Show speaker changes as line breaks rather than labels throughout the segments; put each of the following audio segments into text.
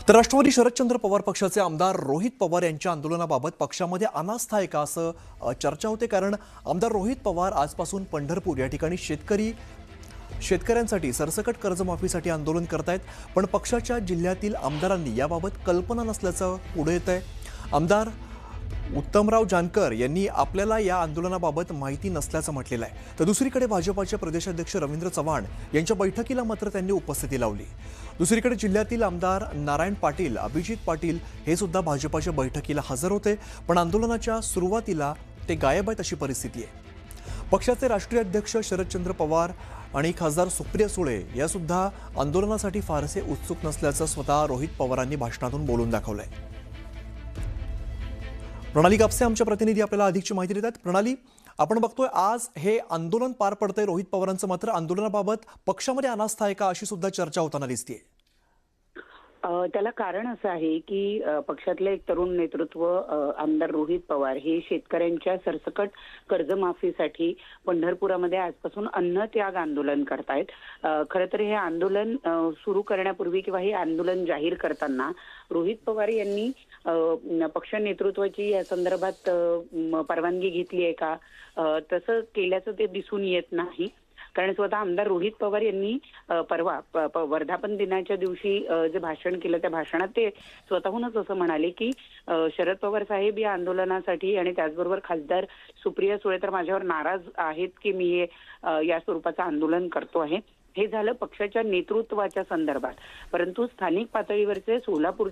तर राष्ट्रवादी शरदचंद्र पवार पक्षाचे आमदार रोहित पवार यांच्या आंदोलनाबाबत पक्षामध्ये अनास्था आहे का असं चर्चा होते। कारण आमदार रोहित पवार आजपासून पंढरपूर या ठिकाणी शेतकऱ्यांसाठी सरसकट कर्जमाफीसाठी आंदोलन करतायत, पण पक्षाच्या जिल्ह्यातील आमदारांनी याबाबत कल्पना नसल्याचं पुढे येतंय। आमदार उत्तमराव जानकर यांनी आपल्याला या आंदोलनाबाबत माहिती नसल्याचं म्हटलेलं आहे। तर दुसरीकडे भाजपाचे प्रदेशाध्यक्ष रवींद्र चव्हाण यांच्या बैठकीला मात्र त्यांनी उपस्थिती लावली। दुसरीकडे जिल्ह्यातील आमदार नारायण पाटील, अभिजित पाटील हे सुद्धा भाजपाच्या बैठकीला हजर होते, पण आंदोलनाच्या सुरुवातीला ते गायब आहेत अशी परिस्थिती आहे। पक्षाचे राष्ट्रीय अध्यक्ष शरदचंद्र पवार आणि खासदार सुप्रिया सुळे या सुद्धा आंदोलनासाठी फारसे उत्सुक नसल्याचं स्वतः रोहित पवारांनी भाषणातून बोलून दाखवलंय। प्रणाली कापसे आमच्या प्रतिनिधी आपल्याला अधिकची माहिती देतात। प्रणाली, आपण बघतोय आज हे आंदोलन पार पडतंय रोहित पवारांचं, मात्र आंदोलनाबाबत पक्षामध्ये अनास्था आहे का अशी सुद्धा चर्चा होताना दिसतेय।
त्याला कारण असं आहे की पक्षातले एक तरुण नेतृत्व आमदार रोहित पवार हे शेतकऱ्यांच्या सरसकट कर्जमाफीसाठी पंढरपुरामध्ये आजपासून अन्नत्याग आंदोलन करतायत। खरं तर हे आंदोलन सुरू करण्यापूर्वी किंवा हे आंदोलन जाहीर करताना रोहित पवार यांनी पक्ष नेतृत्वाची या संदर्भात परवानगी घेतली आहे का, तसं केल्याचं ते दिसून येत नाही। कारण स्वतः आमदार रोहित पवार यांनी परवा वर्धापन दिनाच्या दिवशी जे भाषण केलं त्या भाषणात ते स्वतःहूनच असं म्हणाले की शरद पवार साहेब या आंदोलनासाठी आणि त्याचबरोबर खासदार सुप्रिया सुळे तर माझ्यावर नाराज आहेत की मी हे या स्वरूपाचं आंदोलन करतो आहे। हे झालं पक्षाच्या नेतृत्वाच्या संदर्भात, परंतु स्थानिक पातळीवरचे सोलापूर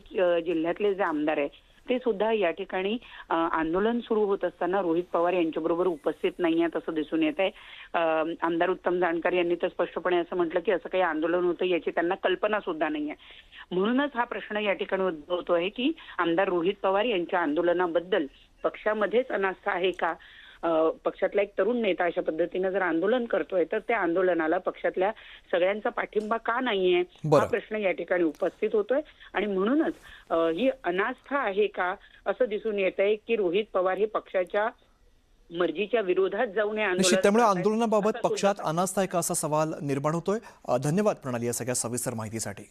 जिल्ह्यातले जे आमदार आहे ते सुद्धा या ठिकाणी आंदोलन सुरू होत असताना रोहित पवार यांच्याबरोबर उपस्थित नाही आहेत असं दिसून येत आहे। आमदार उत्तम जानकर यांनी तर स्पष्टपणे असं म्हटलं की असं काही आंदोलन होतं याची त्यांना कल्पना सुद्धा नाही आहे। म्हणूनच हा प्रश्न या ठिकाणी उद्भवतो आहे की आमदार रोहित पवार यांच्या आंदोलनाबद्दल पक्षामध्येच अनास्था आहे का, पक्षातला एक तरुण नेता अशा पद्धतीने जर आंदोलन करतोय तर त्या आंदोलनाला पक्षातल्या सगळ्यांचा पाठिंबा का नाहीये हा प्रश्न या ठिकाणी उपस्थित होतोय। आणि म्हणूनच ही अनास्था आहे का असं दिसून येत आहे की रोहित पवार हे पक्षाच्या मर्जीच्या विरोधात जाऊन
निश्चित त्यामुळे आंदोलनाबाबत पक्षात अनास्था आहे का असा सवाल निर्माण होतोय। धन्यवाद प्रणाली या सगळ्या सविस्तर माहितीसाठी।